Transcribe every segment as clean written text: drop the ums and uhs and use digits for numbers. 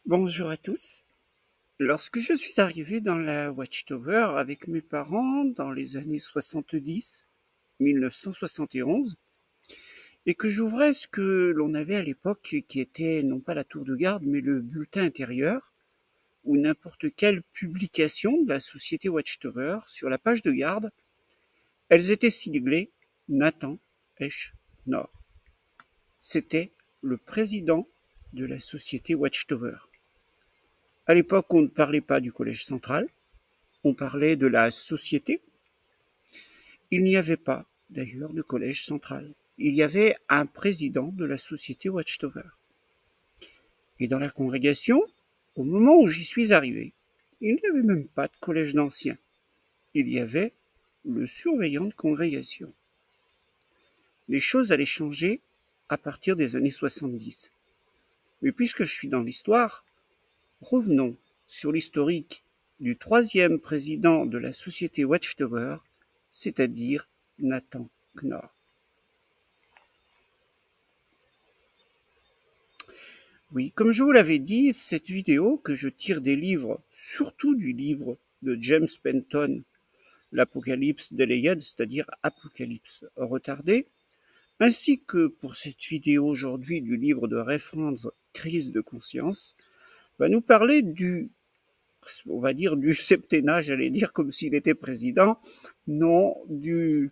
Bonjour à tous. Lorsque je suis arrivé dans la Watchtower avec mes parents dans les années 70, 1971, et que j'ouvrais ce que l'on avait à l'époque qui était non pas la tour de garde mais le bulletin intérieur ou n'importe quelle publication de la société Watchtower sur la page de garde, elles étaient siglées Nathan H. Nord. C'était le président de la société Watchtower. À l'époque, on ne parlait pas du collège central, on parlait de la société. Il n'y avait pas, d'ailleurs, de collège central. Il y avait un président de la société Watchtower. Et dans la congrégation, au moment où j'y suis arrivé, il n'y avait même pas de collège d'anciens. Il y avait le surveillant de congrégation. Les choses allaient changer à partir des années 70. Mais puisque je suis dans l'histoire, revenons sur l'historique du troisième président de la société Watchtower, c'est-à-dire Nathan Knorr. Oui, comme je vous l'avais dit, cette vidéo que je tire des livres, surtout du livre de James Penton, l'Apocalypse Delayed, c'est-à-dire Apocalypse retardé, ainsi que pour cette vidéo aujourd'hui du livre de Ray Franz, Crise de conscience, va nous parler on va dire du septennat, j'allais dire comme s'il était président, non, on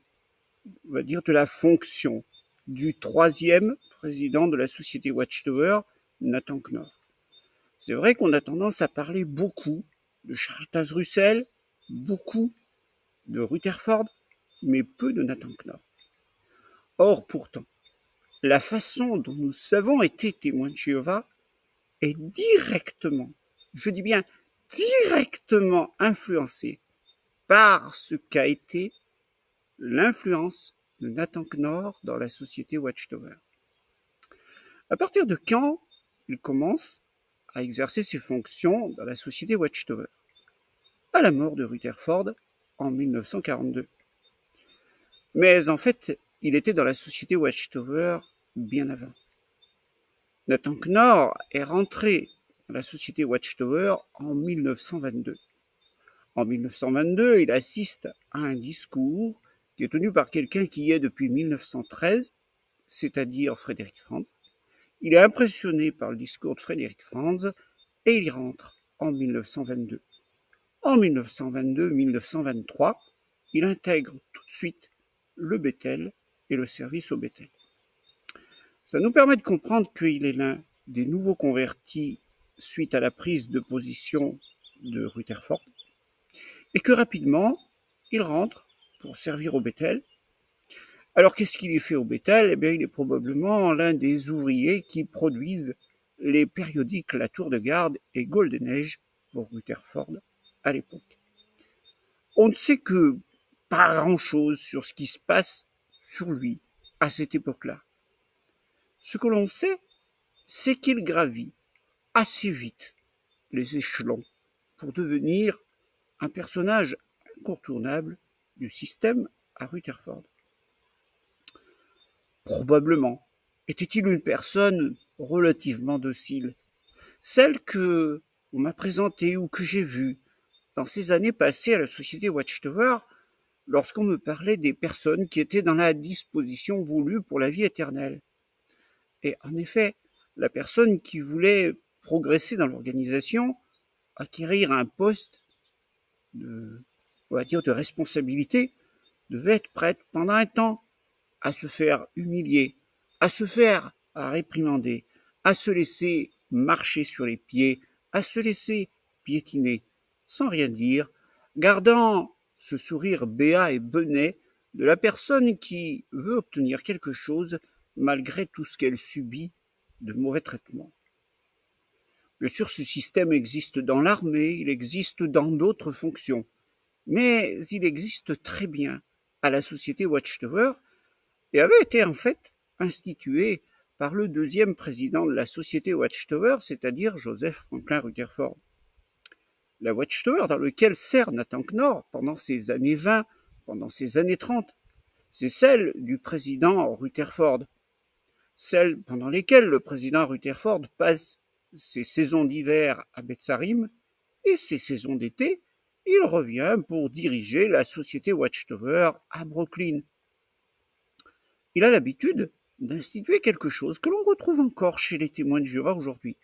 va dire de la fonction du troisième président de la société Watchtower, Nathan Knorr. C'est vrai qu'on a tendance à parler beaucoup de Charles Taze Russell, beaucoup de Rutherford, mais peu de Nathan Knorr. Or, pourtant, la façon dont nous avons été témoins de Jéhovah est directement, je dis bien directement influencée par ce qu'a été l'influence de Nathan Knorr dans la société Watchtower. À partir de quand il commence à exercer ses fonctions dans la société Watchtower? À la mort de Rutherford en 1942. Mais en fait, il était dans la société Watchtower bien avant. Nathan Knorr est rentré dans la société Watchtower en 1922. En 1922, il assiste à un discours qui est tenu par quelqu'un qui y est depuis 1913, c'est-à-dire Frédéric Franz. Il est impressionné par le discours de Frédéric Franz et il y rentre en 1922. En 1922-1923, il intègre tout de suite le Bethel et le service au Bethel. Ça nous permet de comprendre qu'il est l'un des nouveaux convertis suite à la prise de position de Rutherford et que rapidement, il rentre pour servir au Bethel. Alors qu'est-ce qu'il y fait au Bethel? Eh bien, il est probablement l'un des ouvriers qui produisent les périodiques La Tour de Garde et Golden Age pour Rutherford à l'époque. On ne sait que pas grand-chose sur ce qui se passe sur lui à cette époque-là. Ce que l'on sait, c'est qu'il gravit assez vite les échelons pour devenir un personnage incontournable du système à Rutherford. Probablement était-il une personne relativement docile, celle que on m'a présentée ou que j'ai vue dans ces années passées à la société Watchtower lorsqu'on me parlait des personnes qui étaient dans la disposition voulue pour la vie éternelle. Et en effet, la personne qui voulait progresser dans l'organisation, acquérir un poste on va dire de responsabilité, devait être prête pendant un temps à se faire humilier, à se faire réprimander, à se laisser marcher sur les pieds, à se laisser piétiner, sans rien dire, gardant ce sourire béat et benêt de la personne qui veut obtenir quelque chose malgré tout ce qu'elle subit de mauvais traitements. Bien sûr, ce système existe dans l'armée, il existe dans d'autres fonctions, mais il existe très bien à la société Watchtower et avait été en fait institué par le deuxième président de la société Watchtower, c'est-à-dire Joseph Franklin Rutherford. La Watchtower dans laquelle sert Nathan Knorr pendant ces années 20, pendant ces années 30, c'est celle du président Rutherford, celle pendant lesquelles le président Rutherford passe ses saisons d'hiver à Betsarim et ses saisons d'été, il revient pour diriger la société Watchtower à Brooklyn. Il a l'habitude d'instituer quelque chose que l'on retrouve encore chez les témoins de Jéhovah aujourd'hui,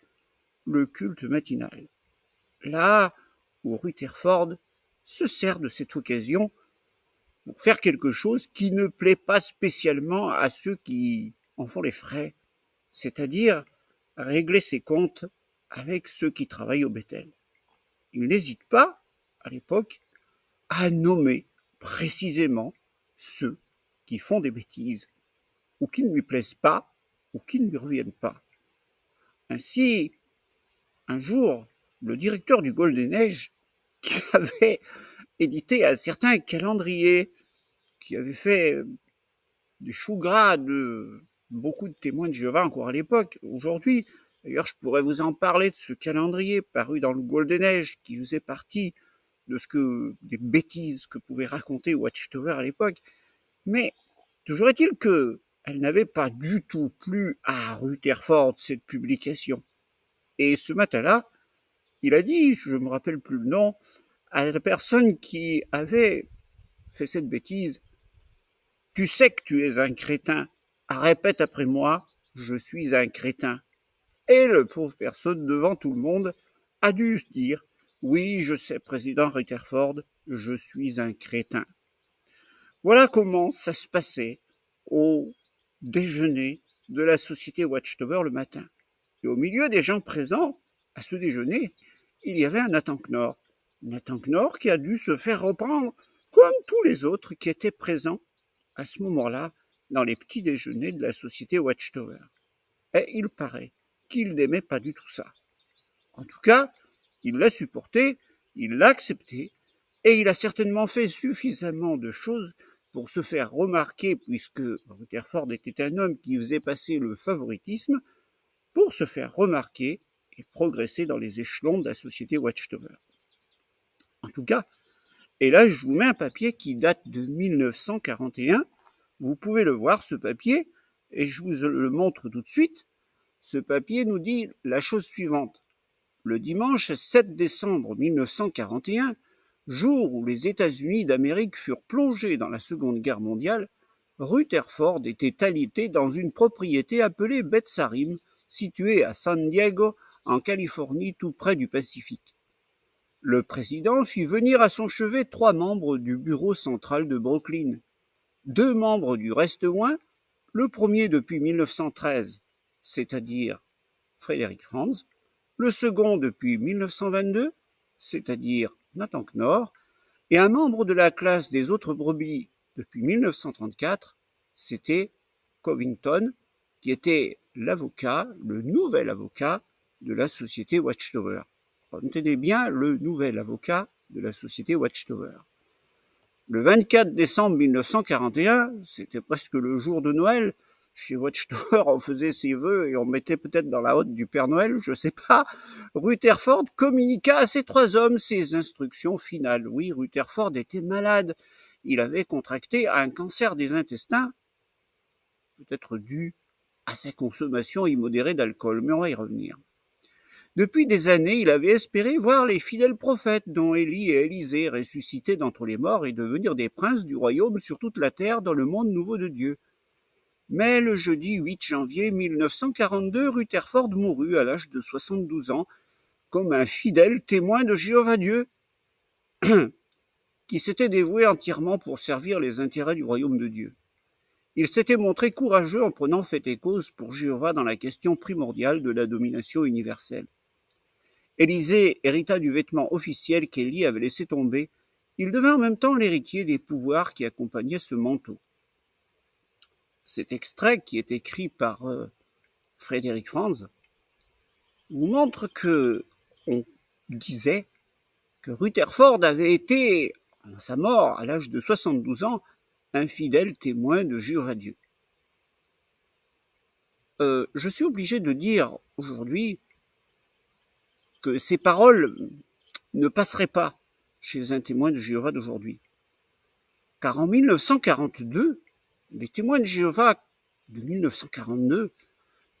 le culte matinal. Là où Rutherford se sert de cette occasion pour faire quelque chose qui ne plaît pas spécialement à ceux qui en font les frais, c'est-à-dire régler ses comptes avec ceux qui travaillent au Bethel. Il n'hésite pas, à l'époque, à nommer précisément ceux qui font des bêtises, ou qui ne lui plaisent pas, ou qui ne lui reviennent pas. Ainsi, un jour, le directeur du Golden Age, qui avait édité un certain calendrier, qui avait fait des choux gras de beaucoup de témoins de Jéhovah encore à l'époque. Aujourd'hui, d'ailleurs, je pourrais vous en parler de ce calendrier paru dans le Golden Age, qui faisait partie de des bêtises que pouvait raconter Watchtower à l'époque. Mais toujours est-il qu'elle n'avait pas du tout plu à Rutherford, cette publication. Et ce matin-là, il a dit, je ne me rappelle plus le nom, à la personne qui avait fait cette bêtise: « Tu sais que tu es un crétin. Répète après moi, je suis un crétin. » Et le pauvre personne, devant tout le monde, a dû se dire: « Oui, je sais, président Rutherford, je suis un crétin. » Voilà comment ça se passait au déjeuner de la société Watchtower le matin. Et au milieu des gens présents à ce déjeuner, il y avait un Nathan Knorr. Nathan Knorr qui a dû se faire reprendre comme tous les autres qui étaient présents à ce moment-là dans les petits déjeuners de la société Watchtower. Et il paraît qu'il n'aimait pas du tout ça. En tout cas, il l'a supporté, il l'a accepté, et il a certainement fait suffisamment de choses pour se faire remarquer, puisque Rutherford était un homme qui faisait passer le favoritisme, pour se faire remarquer et progresser dans les échelons de la société Watchtower. En tout cas, et là je vous mets un papier qui date de 1941, vous pouvez le voir ce papier, et je vous le montre tout de suite. Ce papier nous dit la chose suivante. Le dimanche 7 décembre 1941, jour où les États-Unis d'Amérique furent plongés dans la Seconde Guerre mondiale, Rutherford était alité dans une propriété appelée Betsarim, située à San Diego, en Californie, tout près du Pacifique. Le président fit venir à son chevet 3 membres du bureau central de Brooklyn, 2 membres du Reste-Ouin, le premier depuis 1913, c'est-à-dire Frédéric Franz, le second depuis 1922, c'est-à-dire Nathan Knorr, et un membre de la classe des autres brebis depuis 1934, c'était Covington, qui était l'avocat, le nouvel avocat de la société Watchtower. Retenez bien, le nouvel avocat de la société Watchtower. Le 24 décembre 1941, c'était presque le jour de Noël. Chez Watchtower, on faisait ses vœux et on mettait peut-être dans la hotte du Père Noël, je ne sais pas. Rutherford communiqua à ces 3 hommes ses instructions finales. Oui, Rutherford était malade. Il avait contracté un cancer des intestins, peut-être dû à sa consommation immodérée d'alcool, mais on va y revenir. Depuis des années, il avait espéré voir les fidèles prophètes, dont Élie et Élisée, ressuscités d'entre les morts et devenir des princes du royaume sur toute la terre dans le monde nouveau de Dieu. Mais le jeudi 8 janvier 1942, Rutherford mourut à l'âge de 72 ans, comme un fidèle témoin de Jéhovah Dieu, qui s'était dévoué entièrement pour servir les intérêts du royaume de Dieu. Il s'était montré courageux en prenant fait et cause pour Jéhovah dans la question primordiale de la domination universelle. Élisée hérita du vêtement officiel qu'Élie avait laissé tomber. Il devint en même temps l'héritier des pouvoirs qui accompagnaient ce manteau. Cet extrait, qui est écrit par Frédéric Franz, vous montre qu'on disait que Rutherford avait été, à sa mort, à l'âge de 72 ans, un fidèle témoin de Jéhovah Dieu. Je suis obligé de dire aujourd'hui que ces paroles ne passeraient pas chez un témoin de Jéhovah d'aujourd'hui. Car en 1942, les témoins de Jéhovah de 1942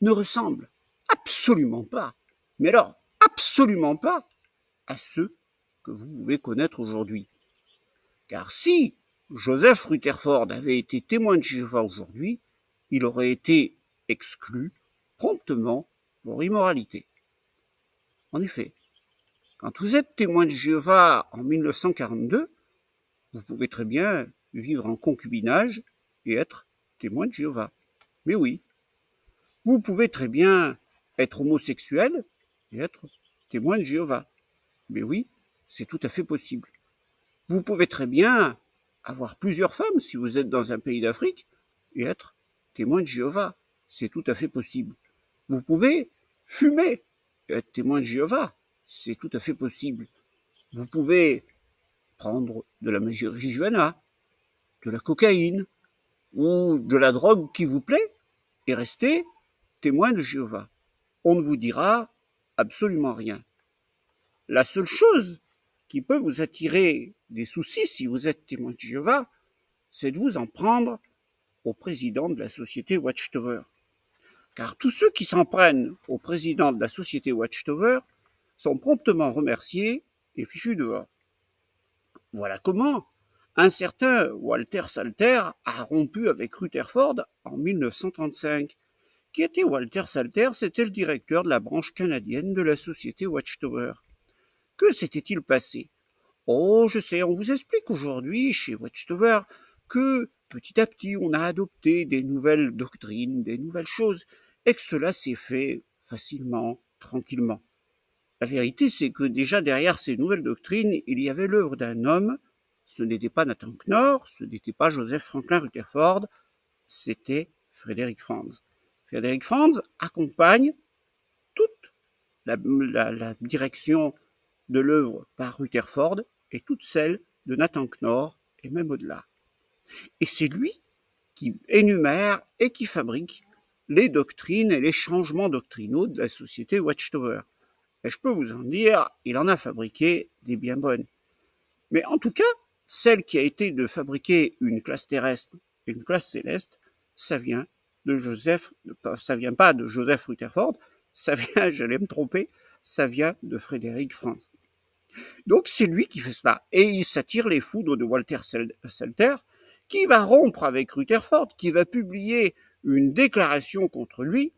ne ressemblent absolument pas Mais alors, absolument pas à ceux que vous pouvez connaître aujourd'hui. Car si Joseph Rutherford avait été témoin de Jéhovah aujourd'hui, il aurait été exclu promptement pour immoralité. En effet, quand vous êtes témoin de Jéhovah en 1942, vous pouvez très bien vivre en concubinage et être témoin de Jéhovah. Mais oui, vous pouvez très bien être homosexuel et être témoin de Jéhovah. Mais oui, c'est tout à fait possible. Vous pouvez très bien avoir plusieurs femmes si vous êtes dans un pays d'Afrique et être témoin de Jéhovah. C'est tout à fait possible. Vous pouvez fumer et être témoin de Jéhovah. C'est tout à fait possible. Vous pouvez prendre de la marijuana, de la cocaïne ou de la drogue qui vous plaît et rester témoin de Jéhovah. On ne vous dira absolument rien. La seule chose qui peut vous attirer des soucis si vous êtes témoin de Jéhovah, c'est de vous en prendre au président de la société Watchtower. Car tous ceux qui s'en prennent au président de la société Watchtower sont promptement remerciés et fichus dehors. Voilà comment un certain Walter Salter a rompu avec Rutherford en 1935. Qui était Walter Salter? C'était le directeur de la branche canadienne de la société Watchtower. Que s'était-il passé? Oh, je sais, on vous explique aujourd'hui chez Watchtower que petit à petit on a adopté des nouvelles doctrines, des nouvelles choses, et que cela s'est fait facilement, tranquillement. La vérité, c'est que déjà derrière ces nouvelles doctrines, il y avait l'œuvre d'un homme. Ce n'était pas Nathan Knorr, ce n'était pas Joseph Franklin Rutherford, c'était Frédéric Franz. Frédéric Franz accompagne toute la direction de l'œuvre par Rutherford et toute celle de Nathan Knorr et même au-delà. Et c'est lui qui énumère et qui fabrique les doctrines et les changements doctrinaux de la société Watchtower. Et je peux vous en dire, il en a fabriqué des bien bonnes. Mais en tout cas, celle qui a été de fabriquer une classe terrestre et une classe céleste, ça vient pas de Joseph Rutherford, ça vient, j'allais me tromper, ça vient de Frédéric Franz. Donc c'est lui qui fait cela. Et il s'attire les foudres de Walter Salter, qui va rompre avec Rutherford, qui va publier une déclaration contre lui,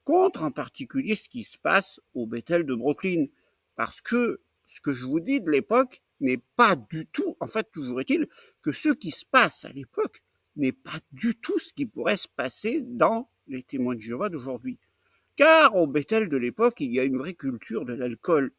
contre en particulier ce qui se passe au Bethel de Brooklyn. Parce que ce que je vous dis de l'époque n'est pas du tout, en fait, toujours est-il que ce qui se passe à l'époque n'est pas du tout ce qui pourrait se passer dans les témoins de Jéhovah d'aujourd'hui. Car au Bethel de l'époque, il y a une vraie culture de l'alcool.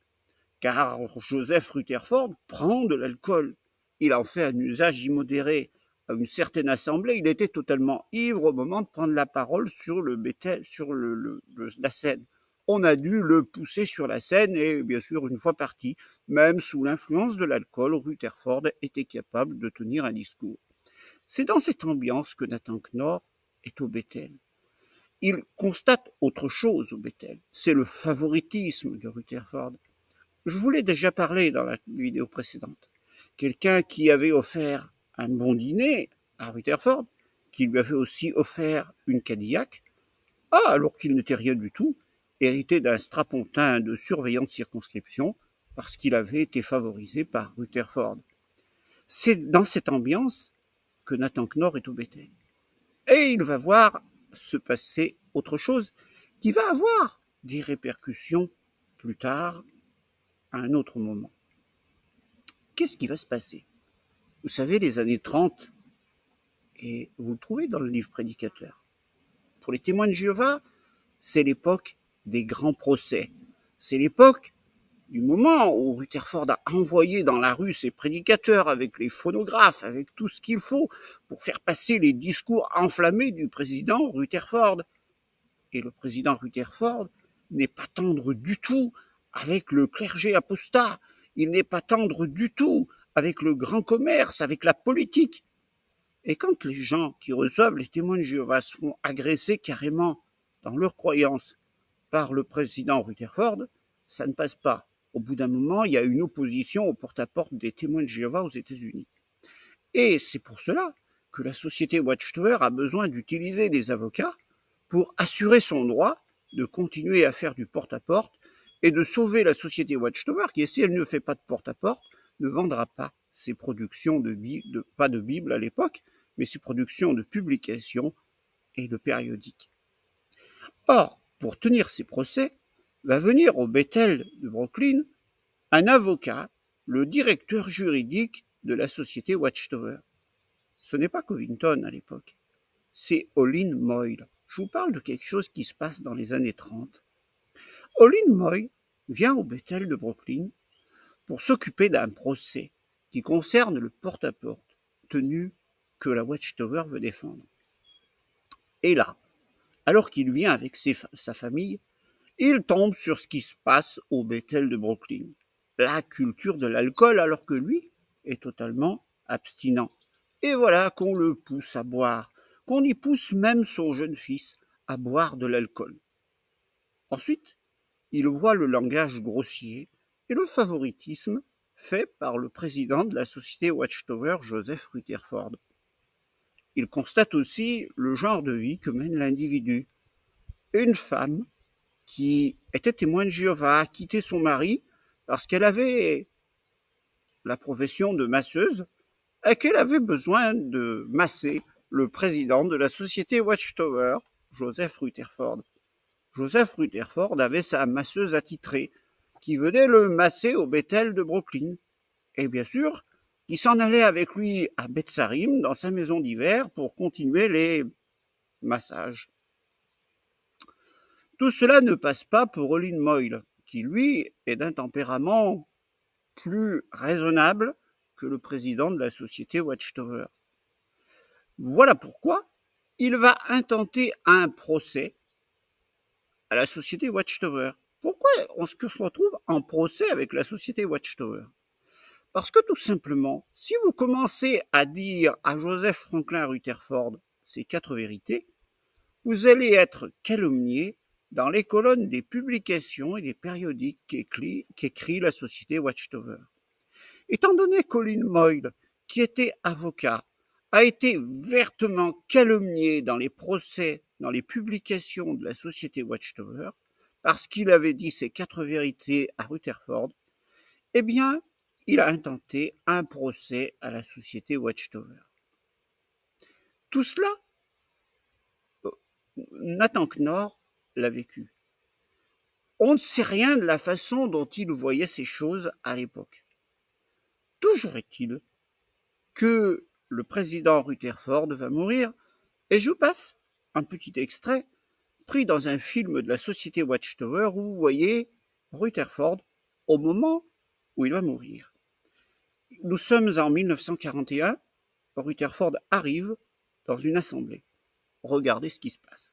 Car Joseph Rutherford prend de l'alcool. Il en fait un usage immodéré. À une certaine assemblée, il était totalement ivre au moment de prendre la parole sur le Bethel, sur la scène. On a dû le pousser sur la scène et bien sûr, une fois parti, même sous l'influence de l'alcool, Rutherford était capable de tenir un discours. C'est dans cette ambiance que Nathan Knorr est au Bethel. Il constate autre chose au Bethel, c'est le favoritisme de Rutherford. Je vous l'ai déjà parlé dans la vidéo précédente. Quelqu'un qui avait offert un bon dîner à Rutherford, qui lui avait aussi offert une Cadillac, alors qu'il n'était rien du tout, hérité d'un strapontin de surveillant de circonscription, parce qu'il avait été favorisé par Rutherford. C'est dans cette ambiance que Nathan Knorr est au Bethel. Et il va voir se passer autre chose qui va avoir des répercussions plus tard, à un autre moment. Qu'est-ce qui va se passer? Vous savez, les années 30, et vous le trouvez dans le livre Prédicateur. Pour les témoins de Jéhovah, c'est l'époque des grands procès. C'est l'époque du moment où Rutherford a envoyé dans la rue ses prédicateurs avec les phonographes, avec tout ce qu'il faut pour faire passer les discours enflammés du président Rutherford. Et le président Rutherford n'est pas tendre du tout avec le clergé apostat, il n'est pas tendre du tout avec le grand commerce, avec la politique. Et quand les gens qui reçoivent les témoins de Jéhovah se font agresser carrément dans leurs croyances par le président Rutherford, ça ne passe pas. Au bout d'un moment, il y a une opposition au porte-à-porte des témoins de Jéhovah aux États-Unis. Et c'est pour cela que la société Watchtower a besoin d'utiliser des avocats pour assurer son droit de continuer à faire du porte-à-porte et de sauver la société Watchtower qui, si elle ne fait pas de porte-à-porte, ne vendra pas ses productions pas de Bible à l'époque, mais ses productions de publications et de périodiques. Or, pour tenir ces procès, va venir au Bethel de Brooklyn un avocat, le directeur juridique de la société Watchtower. Ce n'est pas Covington à l'époque, c'est Olin Moyle. Je vous parle de quelque chose qui se passe dans les années 30. Olin Moyle vient au Bethel de Brooklyn pour s'occuper d'un procès qui concerne le porte-à-porte tenu que la Watchtower veut défendre. Et là, alors qu'il vient avec sa famille, il tombe sur ce qui se passe au Bethel de Brooklyn. La culture de l'alcool, alors que lui est totalement abstinent. Et voilà qu'on le pousse à boire, qu'on y pousse même son jeune fils à boire de l'alcool. Ensuite, il voit le langage grossier et le favoritisme fait par le président de la société Watchtower, Joseph Rutherford. Il constate aussi le genre de vie que mène l'individu. Une femme qui était témoin de Jéhovah a quitté son mari parce qu'elle avait la profession de masseuse et qu'elle avait besoin de masser le président de la société Watchtower, Joseph Rutherford. Joseph Rutherford avait sa masseuse attitrée qui venait le masser au Bethel de Brooklyn. Et bien sûr, il s'en allait avec lui à Betsarim, dans sa maison d'hiver, pour continuer les massages. Tout cela ne passe pas pour Olin Moyle, qui lui est d'un tempérament plus raisonnable que le président de la société Watchtower. Voilà pourquoi il va intenter un procès à la société Watchtower. Pourquoi on se retrouve en procès avec la société Watchtower? Parce que tout simplement, si vous commencez à dire à Joseph Franklin Rutherford ces 4 vérités, vous allez être calomnié dans les colonnes des publications et des périodiques qu'écrit la société Watchtower. Étant donné qu'Olin Moyle, qui était avocat, a été vertement calomnié dans les procès, dans les publications de la société Watchtower, parce qu'il avait dit ces 4 vérités à Rutherford, eh bien, il a intenté un procès à la société Watchtower. Tout cela, Nathan Knorr l'a vécu. On ne sait rien de la façon dont il voyait ces choses à l'époque. Toujours est-il que le président Rutherford va mourir, et je vous passe un petit extrait pris dans un film de la société Watchtower où vous voyez Rutherford au moment où il va mourir. Nous sommes en 1941, Rutherford arrive dans une assemblée. Regardez ce qui se passe.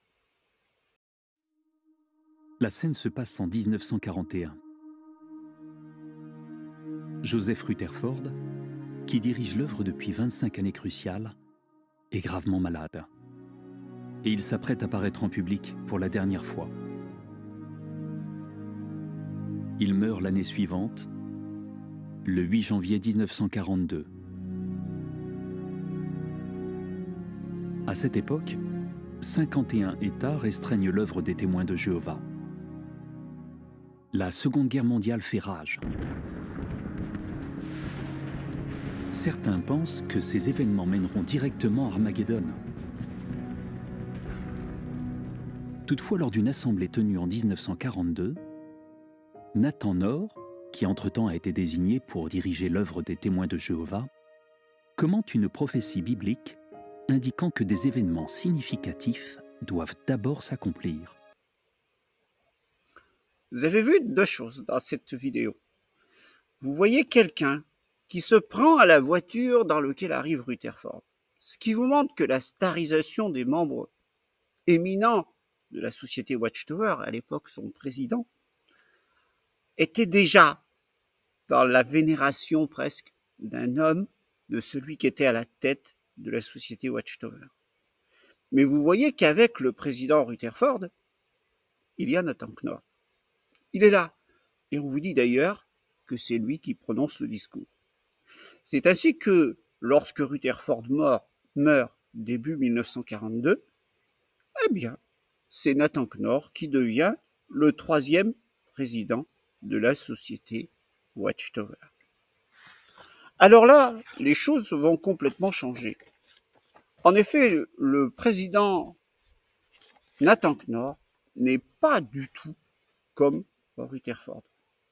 La scène se passe en 1941. Joseph Rutherford, qui dirige l'œuvre depuis 25 années cruciales, est gravement malade. Et il s'apprête à paraître en public pour la dernière fois. Il meurt l'année suivante, le 8 janvier 1942. À cette époque, 51 États restreignent l'œuvre des témoins de Jéhovah. La Seconde Guerre mondiale fait rage. Certains pensent que ces événements mèneront directement à Armageddon. Toutefois, lors d'une assemblée tenue en 1942, Nathan Knorr, qui entre-temps a été désigné pour diriger l'œuvre des témoins de Jéhovah, commente une prophétie biblique indiquant que des événements significatifs doivent d'abord s'accomplir. Vous avez vu 2 choses dans cette vidéo. Vous voyez quelqu'un qui se prend à la voiture dans laquelle arrive Rutherford, ce qui vous montre que la starisation des membres éminents de la société Watchtower, à l'époque son président, était déjà dans la vénération presque d'un homme, de celui qui était à la tête de la société Watchtower. Mais vous voyez qu'avec le président Rutherford, il y a Nathan Knorr. Il est là. Et on vous dit d'ailleurs que c'est lui qui prononce le discours. C'est ainsi que, lorsque Rutherford meurt début 1942, eh bien, c'est Nathan Knorr qui devient le 3e président de la société Watchtower. Alors là, les choses vont complètement changer. En effet, le président Nathan Knorr n'est pas du tout comme Rutherford.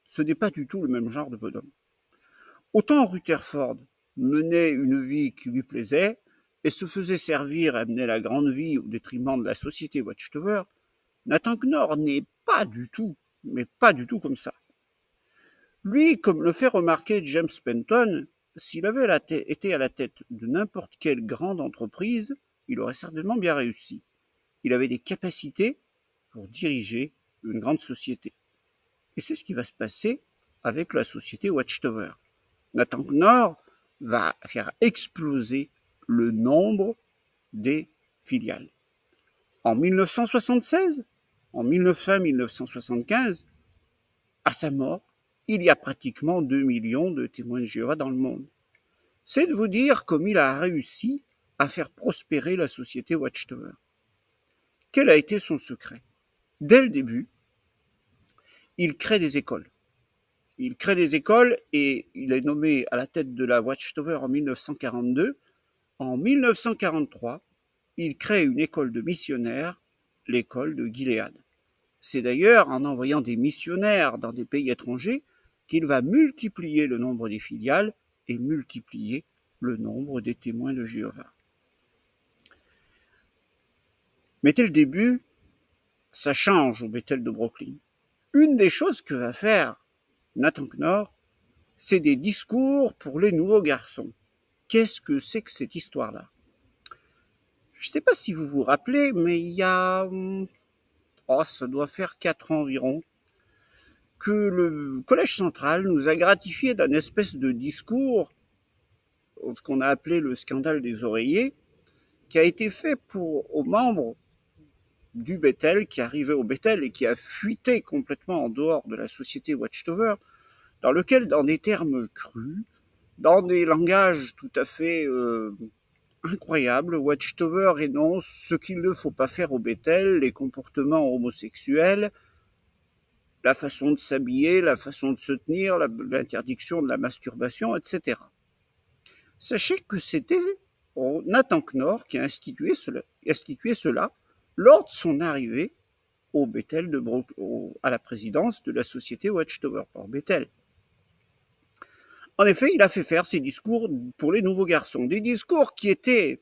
Ce n'est pas du tout le même genre de bonhomme. Autant Rutherford menait une vie qui lui plaisait et se faisait servir et menait la grande vie au détriment de la société Watchtower, Nathan Knorr n'est pas du tout, mais pas du tout comme ça. Lui, comme le fait remarquer James Penton, s'il avait été à la tête de n'importe quelle grande entreprise, il aurait certainement bien réussi. Il avait des capacités pour diriger une grande société. Et c'est ce qui va se passer avec la société Watchtower. Nathan Knorr va faire exploser le nombre des filiales. En 1976, en 1975, à sa mort, il y a pratiquement 2 millions de témoins de Jéhovah dans le monde. C'est de vous dire comme il a réussi à faire prospérer la société Watchtower. Quel a été son secret? Dès le début, il crée des écoles. Il crée des écoles et il est nommé à la tête de la Watchtower en 1942. En 1943, il crée une école de missionnaires, l'école de Gilead. C'est d'ailleurs en envoyant des missionnaires dans des pays étrangers qu'il va multiplier le nombre des filiales et multiplier le nombre des témoins de Jéhovah. Mais dès le début, ça change au Bethel de Brooklyn. Une des choses que va faire Nathan Knorr, c'est des discours pour les nouveaux garçons. Qu'est-ce que c'est que cette histoire-là? Je ne sais pas si vous vous rappelez, mais il y a, ça doit faire 4 ans environ, que le Collège central nous a gratifié d'un espèce de discours, ce qu'on a appelé le scandale des oreillers, qui a été fait aux membres du Bethel, qui arrivait au Bethel et qui a fuité complètement en dehors de la société Watchtower, dans lequel, dans des termes crus, dans des langages tout à fait incroyables, Watchtower énonce ce qu'il ne faut pas faire au Bethel, les comportements homosexuels, la façon de s'habiller, la façon de se tenir, l'interdiction de la masturbation, etc. Sachez que c'était Nathan Knorr qui a institué cela lors de son arrivée au Bethel à la présidence de la société Watchtower par Bethel. En effet, il a fait faire ses discours pour les nouveaux garçons, des discours qui étaient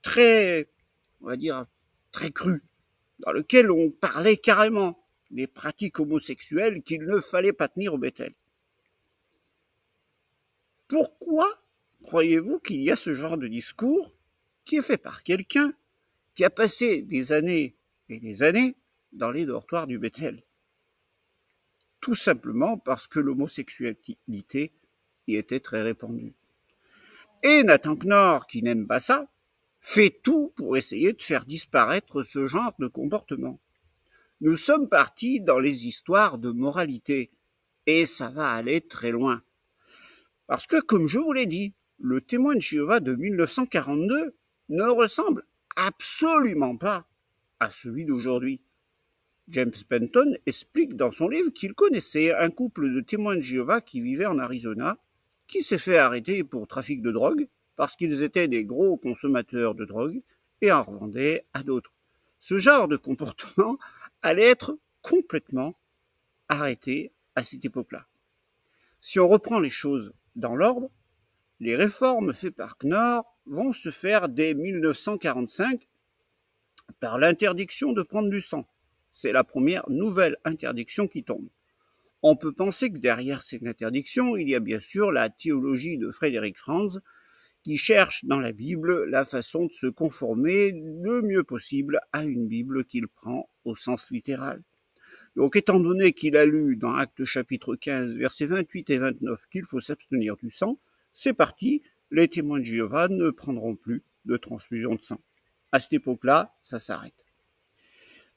très, on va dire, très crus, dans lesquels on parlait carrément des pratiques homosexuelles qu'il ne fallait pas tenir au Bethel. Pourquoi croyez-vous qu'il y a ce genre de discours qui est fait par quelqu'un qui a passé des années et des années dans les dortoirs du Bethel? Tout simplement parce que l'homosexualité y était très répandue. Et Nathan Knorr, qui n'aime pas ça, fait tout pour essayer de faire disparaître ce genre de comportement. Nous sommes partis dans les histoires de moralité, et ça va aller très loin. Parce que, comme je vous l'ai dit, le témoin de Jéhovah de 1942 ne ressemble absolument pas à celui d'aujourd'hui. James Penton explique dans son livre qu'il connaissait un couple de témoins de Jéhovah qui vivait en Arizona, qui s'est fait arrêter pour trafic de drogue, parce qu'ils étaient des gros consommateurs de drogue et en revendaient à d'autres. Ce genre de comportement allait être complètement arrêté à cette époque-là. Si on reprend les choses dans l'ordre, les réformes faites par Knorr vont se faire dès 1945 par l'interdiction de prendre du sang. C'est la première nouvelle interdiction qui tombe. On peut penser que derrière cette interdiction, il y a bien sûr la théologie de Frédéric Franz, qui cherche dans la Bible la façon de se conformer le mieux possible à une Bible qu'il prend au sens littéral. Donc, étant donné qu'il a lu dans Actes chapitre 15, versets 28 et 29 qu'il faut s'abstenir du sang, c'est parti, les témoins de Jéhovah ne prendront plus de transfusion de sang. À cette époque-là, ça s'arrête.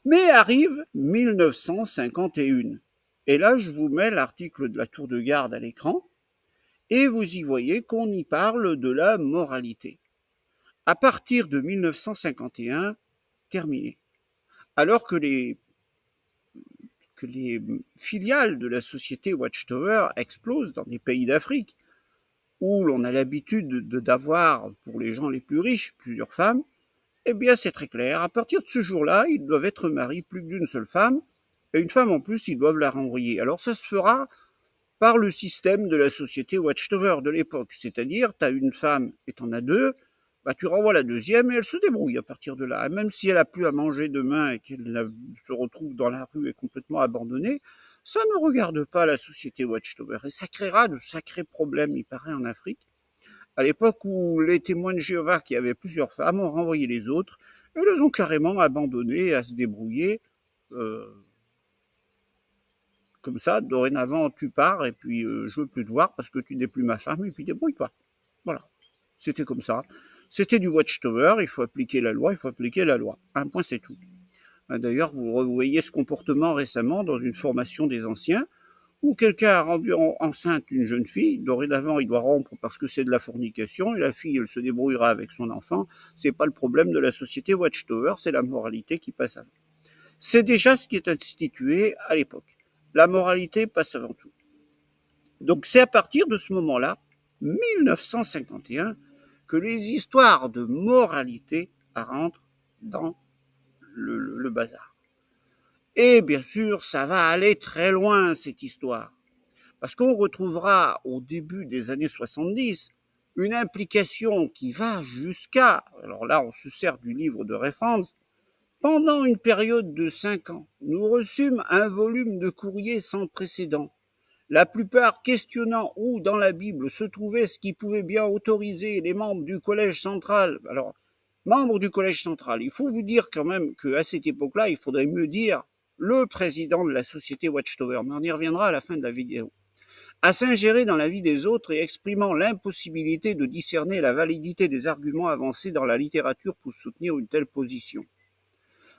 Mais arrive 1951. Et là, je vous mets l'article de la tour de garde à l'écran, et vous y voyez qu'on y parle de la moralité. À partir de 1951, terminé. Alors que que les filiales de la société Watchtower explosent dans des pays d'Afrique, où l'on a l'habitude d'avoir, pour les gens les plus riches, plusieurs femmes, eh bien c'est très clair. À partir de ce jour-là, ils doivent être mariés plus que d'une seule femme, et une femme en plus, ils doivent la renvoyer. Alors ça se fera par le système de la société Watchtower de l'époque. C'est-à-dire, tu as une femme et tu en as deux, bah, tu renvoies la deuxième et elle se débrouille à partir de là. Et même si elle n'a plus à manger demain et qu'elle se retrouve dans la rue et complètement abandonnée, ça ne regarde pas la société Watchtower. Et ça créera de sacrés problèmes, il paraît, en Afrique. À l'époque où les témoins de Jéhovah qui avaient plusieurs femmes ont renvoyé les autres et les ont carrément abandonnés à se débrouiller. Comme ça, dorénavant, tu pars et puis je veux plus te voir parce que tu n'es plus ma femme et puis débrouille-toi. Voilà. C'était comme ça. C'était du Watchtower, il faut appliquer la loi, il faut appliquer la loi. Un point, c'est tout. D'ailleurs, vous voyez ce comportement récemment dans une formation des anciens où quelqu'un a rendu enceinte une jeune fille. Dorénavant, il doit rompre parce que c'est de la fornication et la fille, elle se débrouillera avec son enfant. C'est pas le problème de la société Watchtower, c'est la moralité qui passe avant. C'est déjà ce qui est institué à l'époque. La moralité passe avant tout. Donc c'est à partir de ce moment-là, 1951, que les histoires de moralité rentrent dans le bazar. Et bien sûr, ça va aller très loin, cette histoire. Parce qu'on retrouvera au début des années 70 une implication qui va jusqu'à, alors là on se sert du livre de Ray Franz, pendant une période de 5 ans, nous reçûmes un volume de courriers sans précédent, la plupart questionnant où dans la Bible se trouvait ce qui pouvait bien autoriser les membres du Collège central. Alors, membres du Collège central, il faut vous dire quand même qu'à cette époque-là, il faudrait mieux dire le président de la société Watchtower, mais on y reviendra à la fin de la vidéo, à s'ingérer dans la vie des autres et exprimant l'impossibilité de discerner la validité des arguments avancés dans la littérature pour soutenir une telle position.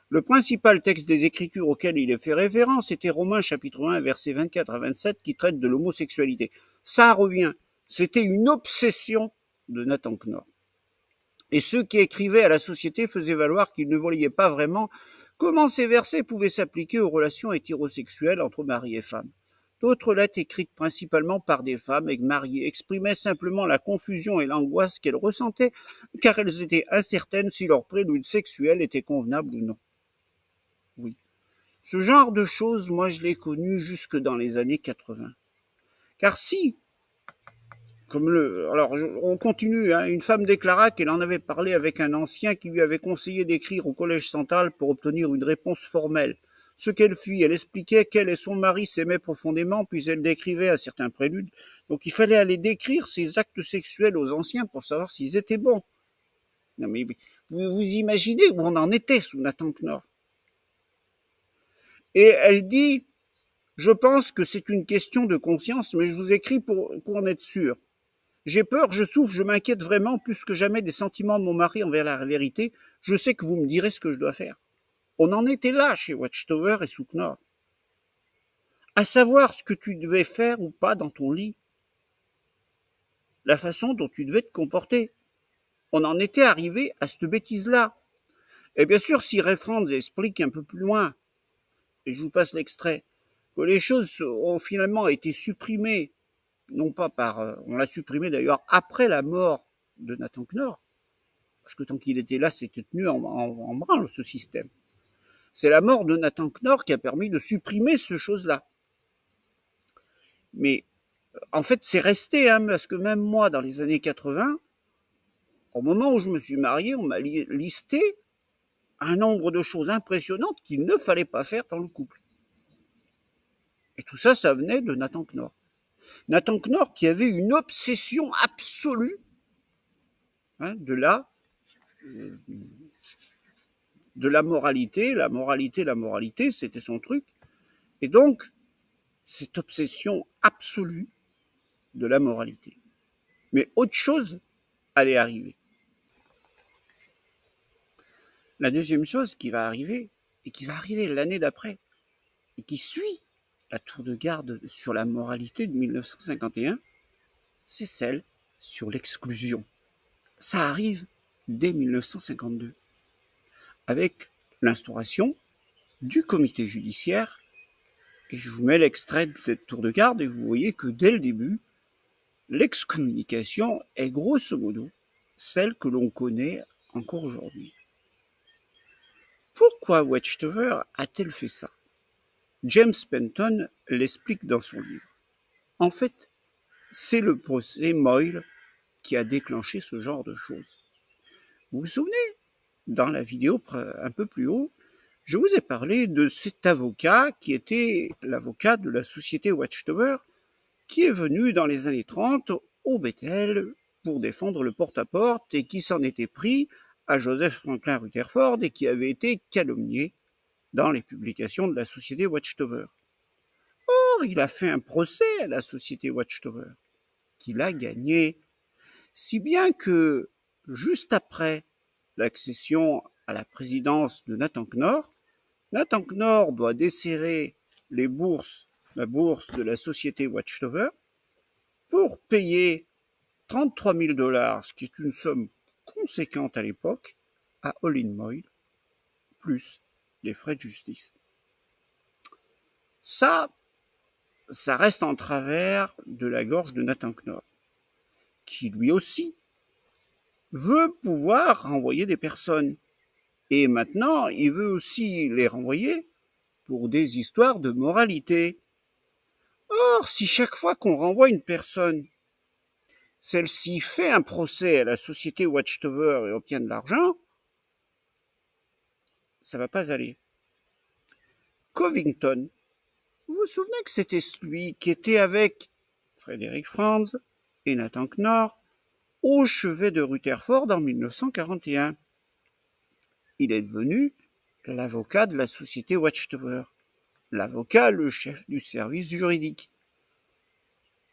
Le principal texte des Écritures auquel il est fait référence était Romains chapitre 1, versets 24 à 27, qui traite de l'homosexualité. Ça revient. C'était une obsession de Nathan Knorr. Et ceux qui écrivaient à la société faisaient valoir qu'ils ne voyaient pas vraiment comment ces versets pouvaient s'appliquer aux relations hétérosexuelles entre mari et femme. D'autres lettres écrites principalement par des femmes mariées exprimaient simplement la confusion et l'angoisse qu'elles ressentaient, car elles étaient incertaines si leur prélude sexuel était convenable ou non. Oui. Ce genre de choses, moi, je l'ai connu jusque dans les années 80. Car si, alors on continue, hein, une femme déclara qu'elle en avait parlé avec un ancien qui lui avait conseillé d'écrire au collège central pour obtenir une réponse formelle. Ce qu'elle fit, elle expliquait qu'elle et son mari s'aimaient profondément, puis elle décrivait à certains préludes. Donc il fallait aller décrire ses actes sexuels aux anciens pour savoir s'ils étaient bons. Non mais vous imaginez où on en était sous Nathan Knorr. Et elle dit, je pense que c'est une question de conscience, mais je vous écris pour en être sûr. J'ai peur, je souffre, je m'inquiète vraiment plus que jamais des sentiments de mon mari envers la vérité. Je sais que vous me direz ce que je dois faire. On en était là chez Watchtower et sous Knorr. À savoir ce que tu devais faire ou pas dans ton lit. La façon dont tu devais te comporter. On en était arrivé à cette bêtise-là. Et bien sûr, si Ray Franz explique un peu plus loin, et je vous passe l'extrait, que les choses ont finalement été supprimées, non pas par... on l'a supprimé d'ailleurs après la mort de Nathan Knorr, parce que tant qu'il était là, c'était tenu en branle, ce système. C'est la mort de Nathan Knorr qui a permis de supprimer ce chose-là. Mais en fait, c'est resté, hein, parce que même moi, dans les années 80, au moment où je me suis marié, on m'a listé un nombre de choses impressionnantes qu'il ne fallait pas faire dans le couple. Et tout ça, ça venait de Nathan Knorr. Nathan Knorr qui avait une obsession absolue, hein, de la moralité. La moralité, c'était son truc. Et donc, cette obsession absolue de la moralité. Mais autre chose allait arriver. La deuxième chose qui va arriver, et qui va arriver l'année d'après, et qui suit la tour de garde sur la moralité de 1951, c'est celle sur l'exclusion. Ça arrive dès 1952, avec l'instauration du comité judiciaire Et je vous mets l'extrait de cette tour de garde et vous voyez que dès le début, l'excommunication est grosso modo celle que l'on connaît encore aujourd'hui. Pourquoi Watchtower a-t-elle fait ça? James Penton l'explique dans son livre. En fait, c'est le procès Moyle qui a déclenché ce genre de choses. Vous vous souvenez, dans la vidéo un peu plus haut, je vous ai parlé de cet avocat qui était l'avocat de la société Watchtower, qui est venu dans les années 30 au Bethel pour défendre le porte-à-porte et qui s'en était pris à Joseph Franklin Rutherford et qui avait été calomnié dans les publications de la société Watchtower. Or, il a fait un procès à la société Watchtower, qu'il a gagné, si bien que, juste après l'accession à la présidence de Nathan Knorr doit desserrer la bourse de la société Watchtower pour payer 33 000 $, ce qui est une somme conséquente à l'époque, à Olin Moyle, plus les frais de justice. Ça reste en travers de la gorge de Nathan Knorr, qui lui aussi veut pouvoir renvoyer des personnes. Et maintenant, il veut aussi les renvoyer pour des histoires de moralité. Or, si chaque fois qu'on renvoie une personne, celle-ci fait un procès à la société Watchtower et obtient de l'argent, ça va pas aller. Covington, vous vous souvenez que c'était celui qui était avec Frederick Franz et Nathan Knorr au chevet de Rutherford en 1941. Il est devenu l'avocat de la société Watchtower, l'avocat, le chef du service juridique.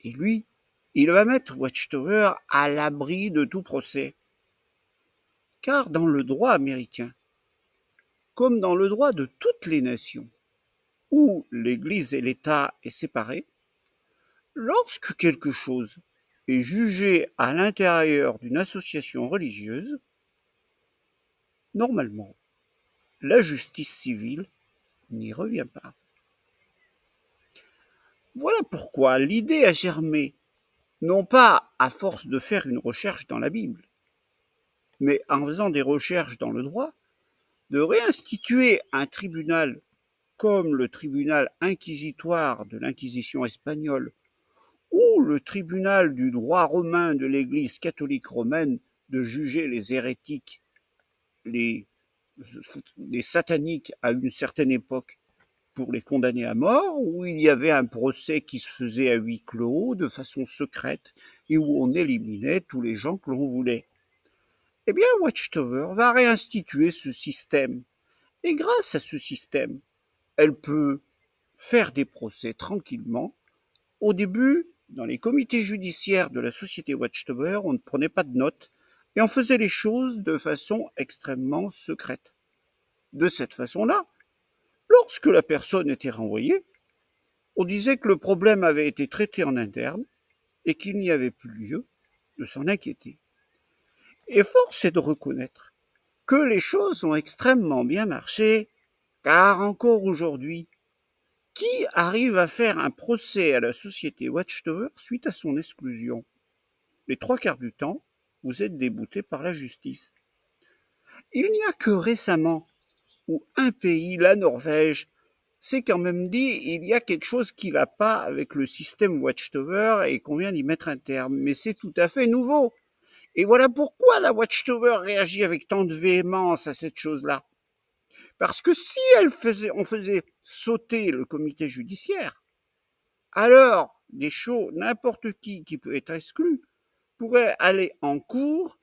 Et lui, il va mettre Watchtower à l'abri de tout procès. Car dans le droit américain, comme dans le droit de toutes les nations, où l'Église et l'État est séparé, lorsque quelque chose est jugé à l'intérieur d'une association religieuse, normalement, la justice civile n'y revient pas. Voilà pourquoi l'idée a germé, non pas à force de faire une recherche dans la Bible, mais en faisant des recherches dans le droit, de réinstituer un tribunal comme le tribunal inquisitoire de l'Inquisition espagnole ou le tribunal du droit romain de l'Église catholique romaine de juger les hérétiques, les sataniques à une certaine époque pour les condamner à mort, où il y avait un procès qui se faisait à huis clos de façon secrète et où on éliminait tous les gens que l'on voulait. Eh bien, Watchtower va réinstituer ce système. Et grâce à ce système, elle peut faire des procès tranquillement. Au début, dans les comités judiciaires de la société Watchtower, on ne prenait pas de notes et on faisait les choses de façon extrêmement secrète. De cette façon-là, lorsque la personne était renvoyée, on disait que le problème avait été traité en interne et qu'il n'y avait plus lieu de s'en inquiéter. Et force est de reconnaître que les choses ont extrêmement bien marché, car encore aujourd'hui, qui arrive à faire un procès à la société Watchtower suite à son exclusion? Les 3/4 du temps, vous êtes débouté par la justice. Il n'y a que récemment où un pays, la Norvège, s'est quand même dit il y a quelque chose qui ne va pas avec le système Watchtower et qu'on vient d'y mettre un terme. Mais c'est tout à fait nouveau. Et voilà pourquoi la Watchtower réagit avec tant de véhémence à cette chose-là. Parce que si on faisait sauter le comité judiciaire, alors n'importe qui peut être exclu pourrait aller en cour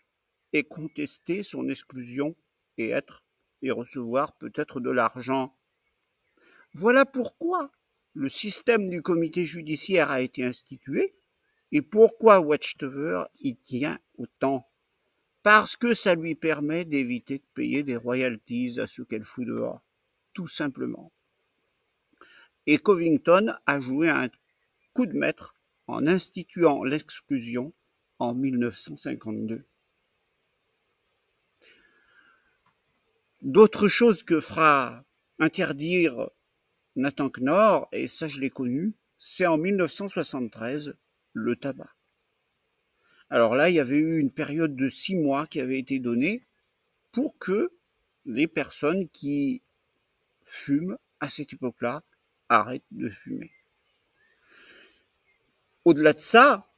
et contester son exclusion et recevoir peut-être de l'argent. Voilà pourquoi le système du comité judiciaire a été institué et pourquoi Watchtower y tient autant. Parce que ça lui permet d'éviter de payer des royalties à ceux qu'elle fout dehors, tout simplement. Et Covington a joué un coup de maître en instituant l'exclusion en 1952. D'autres choses que fera interdire Nathan Knorr, et ça je l'ai connu, c'est en 1973, le tabac. Alors là, il y avait eu une période de 6 mois qui avait été donnée pour que les personnes qui fument à cette époque-là arrêtent de fumer. Au-delà de ça,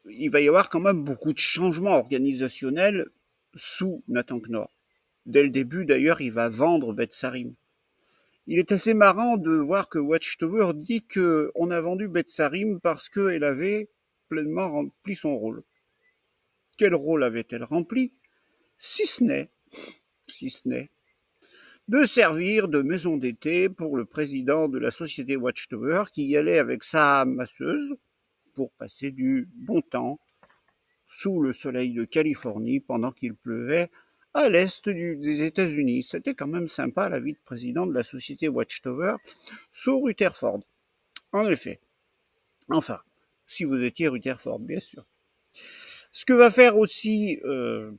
il va y avoir quand même beaucoup de changements organisationnels sous Nathan Knorr. Dès le début, d'ailleurs, il va vendre Betsarim. Il est assez marrant de voir que Watchtower dit qu'on a vendu Betsarim parce qu'elle avait pleinement rempli son rôle. Quel rôle avait-elle rempli? Si ce n'est de servir de maison d'été pour le président de la société Watchtower qui y allait avec sa masseuse pour passer du bon temps sous le soleil de Californie pendant qu'il pleuvait à l'est des États-Unis. C'était quand même sympa la vie de président de la société Watchtower sous Rutherford. En effet. Enfin, si vous étiez Rutherford, bien sûr. Ce que va faire aussi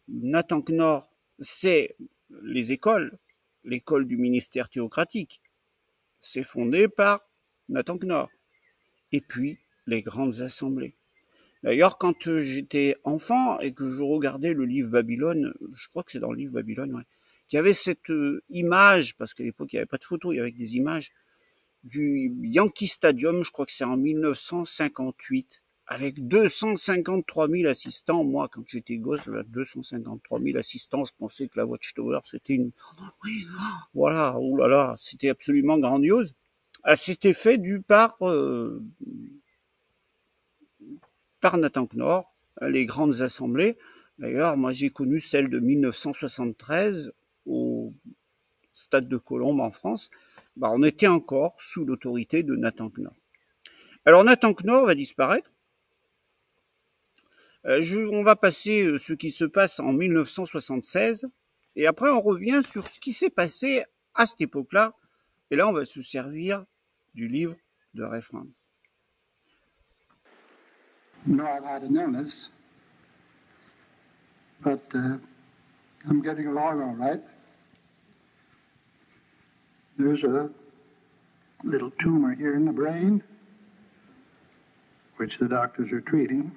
Nathan Knorr, c'est les écoles. L'école du ministère théocratique. C'est fondé par Nathan Knorr. Et puis, les grandes assemblées. D'ailleurs, quand j'étais enfant et que je regardais le livre Babylone, je crois que c'est dans le livre Babylone, ouais, il y avait cette image, parce qu'à l'époque, il n'y avait pas de photos, il y avait des images, du Yankee Stadium, je crois que c'est en 1958, avec 253 000 assistants. Moi, quand j'étais gosse, 253 000 assistants, je pensais que la Watchtower, c'était une... Voilà, oh là là, c'était absolument grandiose. C'était fait par Nathan Knorr, les grandes assemblées. D'ailleurs, moi, j'ai connu celle de 1973 au Stade de Colombes en France. On était encore sous l'autorité de Nathan Knorr. Alors, Nathan Knorr va disparaître. On va passer ce qui se passe en 1976 et après on revient sur ce qui s'est passé à cette époque-là et là on va se servir du livre de Ray Franz. No, I've had an illness, but I'm getting along all right. There's a little tumor here in the brain, which the doctors are treating.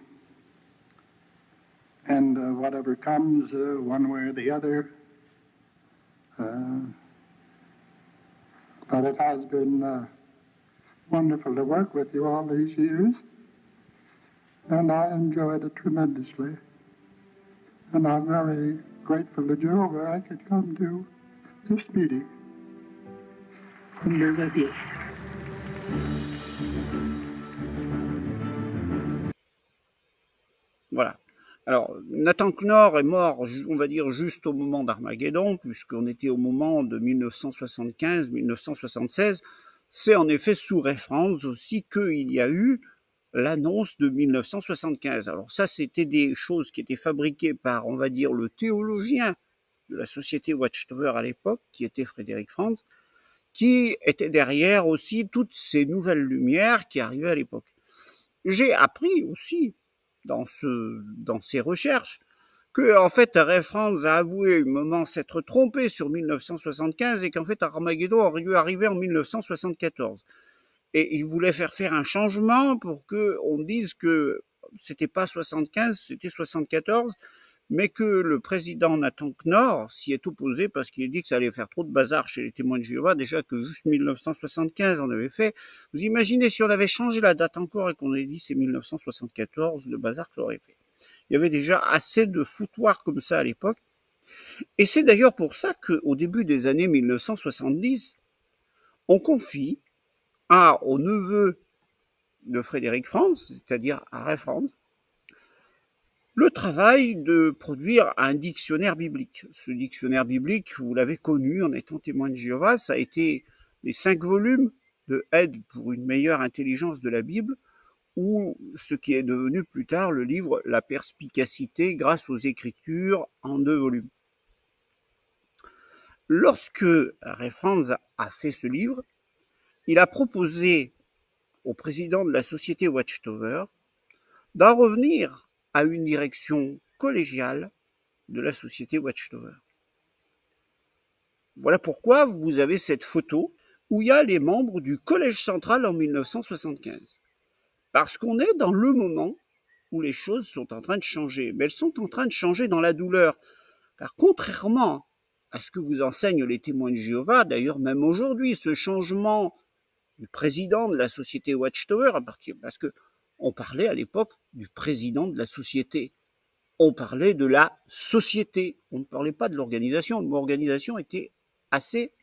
And whatever comes, one way or the other. But it has been wonderful to work with you all these years. And I enjoyed it tremendously. And I'm very grateful to Jehovah I could come to this meeting and be with you. Voilà. Alors, Nathan Knorr est mort, on va dire, juste au moment d'Armageddon, puisqu'on était au moment de 1975-1976. C'est en effet sous Ray Franz aussi qu'il y a eu l'annonce de 1975. Alors ça, c'était des choses qui étaient fabriquées par, on va dire, le théologien de la société Watchtower à l'époque, qui était Frédéric Franz, qui était derrière aussi toutes ces nouvelles lumières qui arrivaient à l'époque. J'ai appris aussi, dans ces recherches, que en fait Ray Franz a avoué un moment s'être trompé sur 1975 et qu'en fait Armageddon aurait dû arriver en 1974. Et il voulait faire un changement pour qu'on dise que c'était pas 75, c'était 74, mais que le président Nathan Knorr s'y est opposé parce qu'il a dit que ça allait faire trop de bazar chez les témoins de Jéhovah, déjà que juste 1975 on avait fait. Vous imaginez si on avait changé la date encore et qu'on avait dit c'est 1974, le bazar que ça aurait fait. Il y avait déjà assez de foutoirs comme ça à l'époque. Et c'est d'ailleurs pour ça qu'au début des années 1970, on confie au neveu de Frédéric Franz, c'est-à-dire à Ray Franz, le travail de produire un dictionnaire biblique. Ce dictionnaire biblique, vous l'avez connu en étant témoin de Jéhovah, ça a été les 5 volumes de Aide pour une meilleure intelligence de la Bible, ou ce qui est devenu plus tard le livre La perspicacité grâce aux Écritures en 2 volumes. Lorsque Ray Franz a fait ce livre, il a proposé au président de la société Watchtower d'en revenir à une direction collégiale de la société Watchtower. Voilà pourquoi vous avez cette photo où il y a les membres du Collège central en 1975. Parce qu'on est dans le moment où les choses sont en train de changer. Mais elles sont en train de changer dans la douleur. Car contrairement à ce que vous enseignent les témoins de Jéhovah, d'ailleurs même aujourd'hui, ce changement du président de la société Watchtower, parce qu'on parlait à l'époque du président de la société, on parlait de la société, on ne parlait pas de l'organisation. L'organisation était assez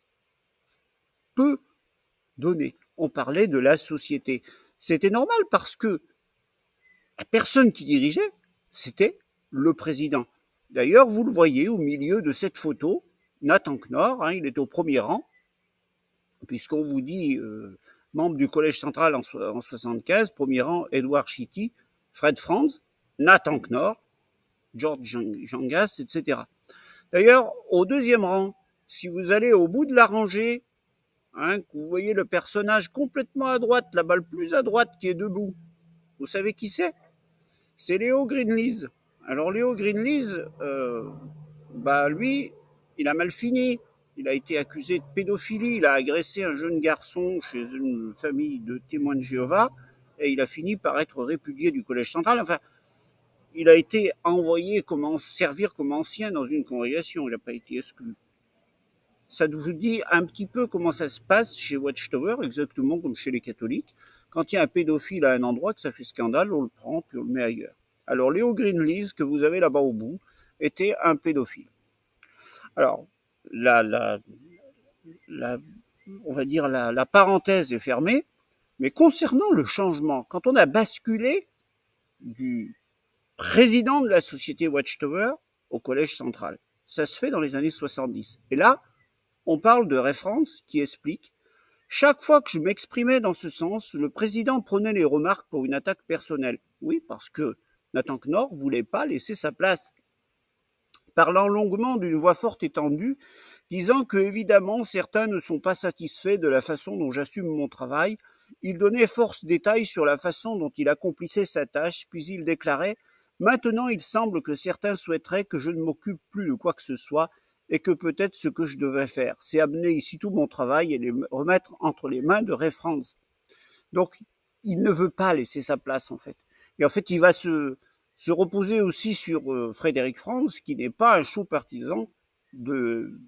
peu donnée. On parlait de la société. C'était normal parce que la personne qui dirigeait, c'était le président. D'ailleurs, vous le voyez au milieu de cette photo, Nathan Knorr, il est au premier rang, puisqu'on vous dit membre du Collège central en 1975, premier rang, Edward Chitty, Fred Franz, Nathan Knorr, George Jangas, etc. D'ailleurs, au deuxième rang, si vous allez au bout de la rangée, vous voyez le personnage complètement à droite, la balle plus à droite qui est debout, vous savez qui c'est? C'est Leo Greenlees. Alors Leo Greenlees, lui, il a mal fini. Il a été accusé de pédophilie. Il a agressé un jeune garçon chez une famille de témoins de Jéhovah et il a fini par être répudié du Collège central. Enfin, il a été envoyé servir comme ancien dans une congrégation. Il n'a pas été exclu. Ça vous dit un petit peu comment ça se passe chez Watchtower, exactement comme chez les catholiques. Quand il y a un pédophile à un endroit, que ça fait scandale, on le prend puis on le met ailleurs. Alors Leo Greenlees, que vous avez là-bas au bout, était un pédophile. Alors, on va dire la parenthèse est fermée, mais concernant le changement, quand on a basculé du président de la société Watchtower au Collège central, ça se fait dans les années 70. Et là, on parle de Ray Franz qui explique « Chaque fois que je m'exprimais dans ce sens, le président prenait les remarques pour une attaque personnelle. » Oui, parce que Nathan Knorr ne voulait pas laisser sa place. Parlant longuement d'une voix forte et tendue, disant que, évidemment, certains ne sont pas satisfaits de la façon dont j'assume mon travail, il donnait force détails sur la façon dont il accomplissait sa tâche, puis il déclarait « Maintenant, il semble que certains souhaiteraient que je ne m'occupe plus de quoi que ce soit, et que peut-être ce que je devrais faire, c'est amener ici tout mon travail et les remettre entre les mains de Ray Franz. » Donc, il ne veut pas laisser sa place, en fait. Et en fait, il va se reposer aussi sur Frédéric Franz, qui n'est pas un chaud partisan de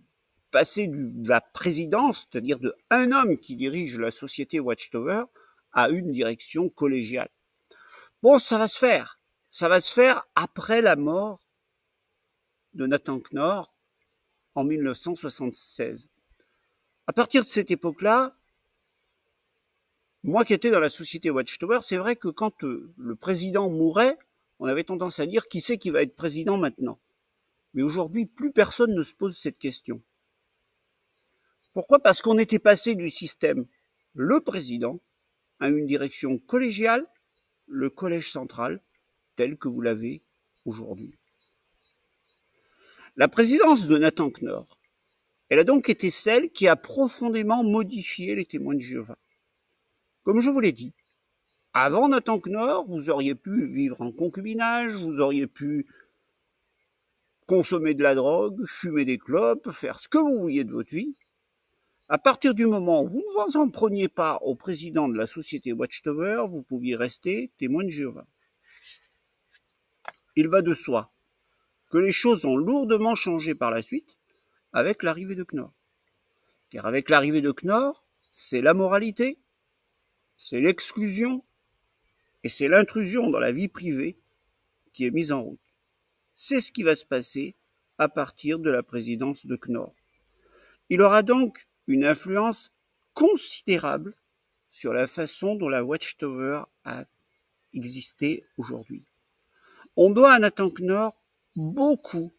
passer de la présidence, c'est-à-dire de un homme qui dirige la société Watchtower, à une direction collégiale. Bon, ça va se faire. Ça va se faire après la mort de Nathan Knorr, en 1976. À partir de cette époque-là, moi qui étais dans la société Watchtower, c'est vrai que quand le président mourait, on avait tendance à dire qui c'est qui va être président maintenant. Mais aujourd'hui, plus personne ne se pose cette question. Pourquoi? Parce qu'on était passé du système le président à une direction collégiale, le collège central, tel que vous l'avez aujourd'hui. La présidence de Nathan Knorr, elle a donc été celle qui a profondément modifié les témoins de Jéhovah. Comme je vous l'ai dit, avant Nathan Knorr, vous auriez pu vivre en concubinage, vous auriez pu consommer de la drogue, fumer des clopes, faire ce que vous vouliez de votre vie. À partir du moment où vous ne vous en preniez pas au président de la société Watchtower, vous pouviez rester témoin de Jéhovah. Il va de soi que les choses ont lourdement changé par la suite avec l'arrivée de Knorr. Car avec l'arrivée de Knorr, c'est la moralité, c'est l'exclusion et c'est l'intrusion dans la vie privée qui est mise en route. C'est ce qui va se passer à partir de la présidence de Knorr. Il aura donc une influence considérable sur la façon dont la Watchtower a existé aujourd'hui. On doit à Nathan Knorr beaucoup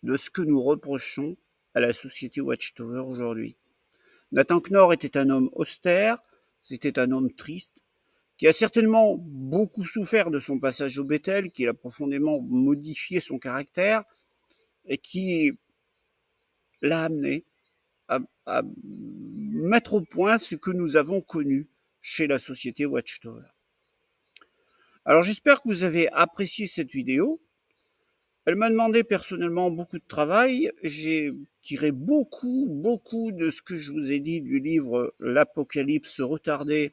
de ce que nous reprochons à la société Watchtower aujourd'hui. Nathan Knorr était un homme austère, c'était un homme triste, qui a certainement beaucoup souffert de son passage au Bethel, qui a profondément modifié son caractère et qui l'a amené à mettre au point ce que nous avons connu chez la société Watchtower. Alors j'espère que vous avez apprécié cette vidéo. Elle m'a demandé personnellement beaucoup de travail. J'ai tiré beaucoup de ce que je vous ai dit du livre L'Apocalypse retardé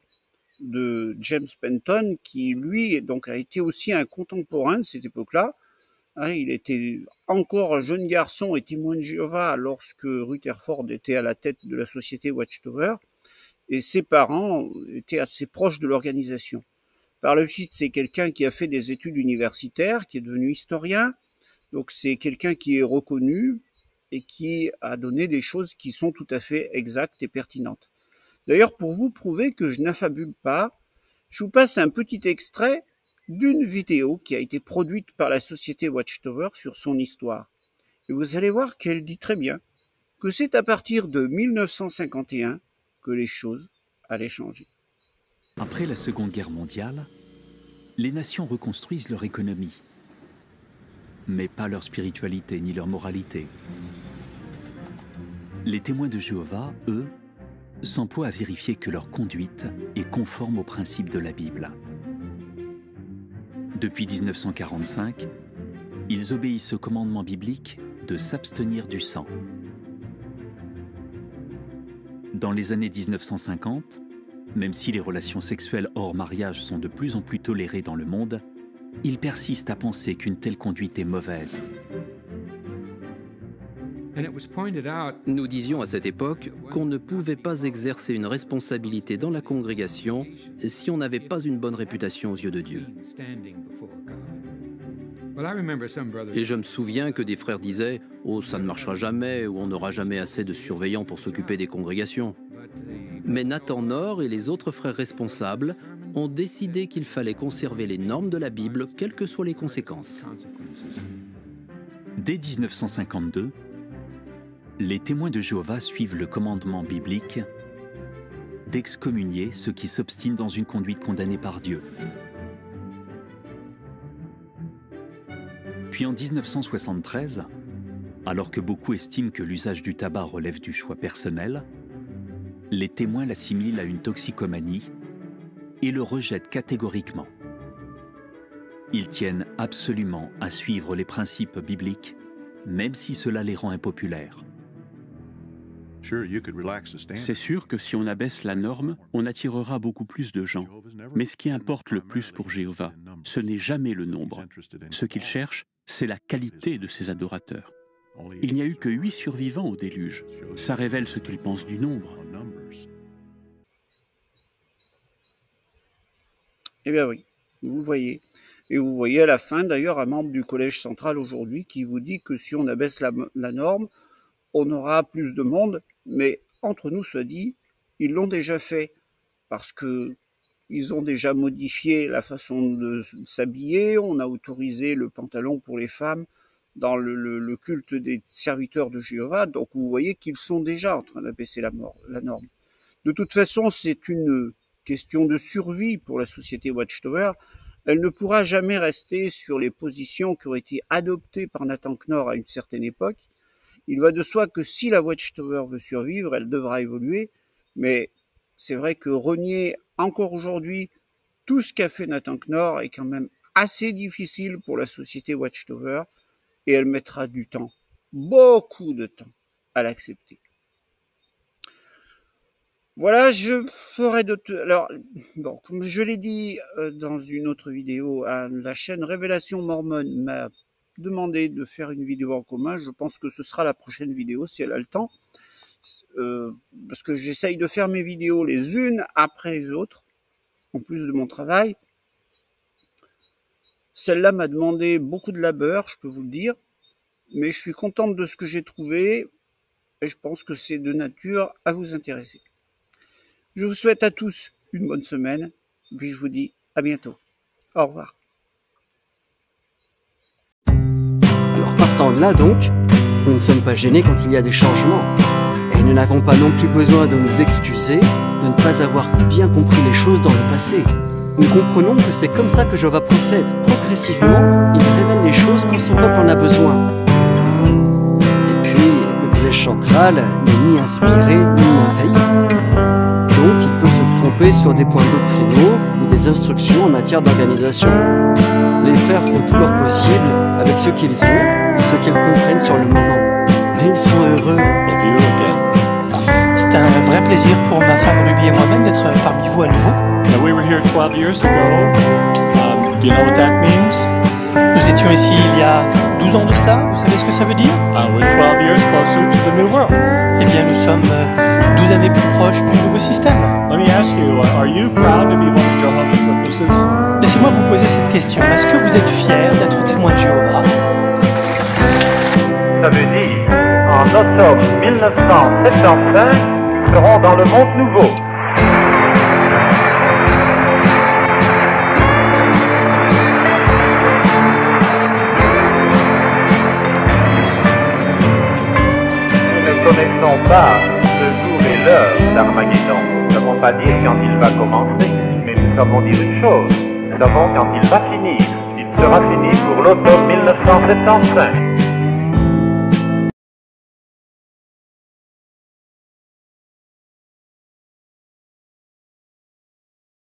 de James Penton, qui lui donc a été aussi un contemporain de cette époque-là. Il était encore un jeune garçon et témoin de Jéhovah lorsque Rutherford était à la tête de la société Watchtower, et ses parents étaient assez proches de l'organisation. Par la suite, c'est quelqu'un qui a fait des études universitaires, qui est devenu historien, donc c'est quelqu'un qui est reconnu et qui a donné des choses qui sont tout à fait exactes et pertinentes. D'ailleurs, pour vous prouver que je n'affabule pas, je vous passe un petit extrait d'une vidéo qui a été produite par la société Watchtower sur son histoire. Et vous allez voir qu'elle dit très bien que c'est à partir de 1951 que les choses allaient changer. Après la Seconde Guerre mondiale, les nations reconstruisent leur économie, mais pas leur spiritualité ni leur moralité. Les témoins de Jéhovah, eux, s'emploient à vérifier que leur conduite est conforme aux principes de la Bible. Depuis 1945, ils obéissent au commandement biblique de s'abstenir du sang. Dans les années 1950, même si les relations sexuelles hors mariage sont de plus en plus tolérées dans le monde, ils persistent à penser qu'une telle conduite est mauvaise. Nous disions à cette époque qu'on ne pouvait pas exercer une responsabilité dans la congrégation si on n'avait pas une bonne réputation aux yeux de Dieu. Et je me souviens que des frères disaient « Oh, ça ne marchera jamais » ou « On n'aura jamais assez de surveillants pour s'occuper des congrégations ». Mais Nathan Knorr et les autres frères responsables ont décidé qu'il fallait conserver les normes de la Bible, quelles que soient les conséquences. Dès 1952, les témoins de Jéhovah suivent le commandement biblique d'excommunier ceux qui s'obstinent dans une conduite condamnée par Dieu. Puis en 1973, alors que beaucoup estiment que l'usage du tabac relève du choix personnel, les témoins l'assimilent à une toxicomanie et le rejettent catégoriquement. Ils tiennent absolument à suivre les principes bibliques, même si cela les rend impopulaires. C'est sûr que si on abaisse la norme, on attirera beaucoup plus de gens. Mais ce qui importe le plus pour Jéhovah, ce n'est jamais le nombre. Ce qu'il cherche, c'est la qualité de ses adorateurs. Il n'y a eu que 8 survivants au déluge. Ça révèle ce qu'il pense du nombre. Eh bien oui, vous le voyez. Et vous voyez à la fin d'ailleurs un membre du collège central aujourd'hui qui vous dit que si on abaisse la norme, on aura plus de monde, mais entre nous soit dit, ils l'ont déjà fait parce que ils ont déjà modifié la façon de s'habiller, on a autorisé le pantalon pour les femmes dans le culte des serviteurs de Jéhovah, donc vous voyez qu'ils sont déjà en train d'abaisser la norme. De toute façon, c'est une question de survie pour la société Watchtower. Elle ne pourra jamais rester sur les positions qui ont été adoptées par Nathan Knorr à une certaine époque. Il va de soi que si la Watchtower veut survivre, elle devra évoluer, mais c'est vrai que renier encore aujourd'hui tout ce qu'a fait Nathan Knorr est quand même assez difficile pour la société Watchtower et elle mettra du temps, beaucoup de temps, à l'accepter. Voilà, je ferai d'autres... Alors, bon, comme je l'ai dit dans une autre vidéo, la chaîne Révélation Mormone m'a demandé de faire une vidéo en commun. Je pense que ce sera la prochaine vidéo si elle a le temps. Parce que j'essaye de faire mes vidéos les unes après les autres, en plus de mon travail. Celle-là m'a demandé beaucoup de labeur, je peux vous le dire, mais je suis contente de ce que j'ai trouvé et je pense que c'est de nature à vous intéresser. Je vous souhaite à tous une bonne semaine, puis je vous dis à bientôt. Au revoir. Alors partant de là donc, nous ne sommes pas gênés quand il y a des changements. Et nous n'avons pas non plus besoin de nous excuser de ne pas avoir bien compris les choses dans le passé. Nous comprenons que c'est comme ça que Jéhovah procède. Progressivement, il révèle les choses quand son peuple en a besoin. Et puis, le collège central n'est ni inspiré ni envahi. Donc, il peut se tromper sur des points doctrinaux ou des des instructions en matière d'organisation. Les frères font tout leur possible avec ce qu'ils ont et ce qu'ils comprennent sur le moment. Mais ils sont heureux. C'est un vrai plaisir pour ma femme Ruby et moi-même d'être parmi vous à nouveau. We were here 12 years ago. Do you know what that means? Nous étions ici il y a 12 ans de cela, vous savez ce que ça veut dire? We're 12 years closer to the new world. Eh bien, nous sommes 12 années plus proches du nouveau système. Let me ask you, are you proud to be one of Jehovah's Witnesses? Laissez-moi vous poser cette question. Est-ce que vous êtes fiers d'être témoin de Jéhovah? Ça veut dire, en octobre 1975, nous serons dans le monde nouveau. Nous ne connaissons pas le jour et l'heure d'Armageddon. Nous ne savons pas dire quand il va commencer, mais nous savons dire une chose. Nous savons quand il va finir. Il sera fini pour l'automne 1975.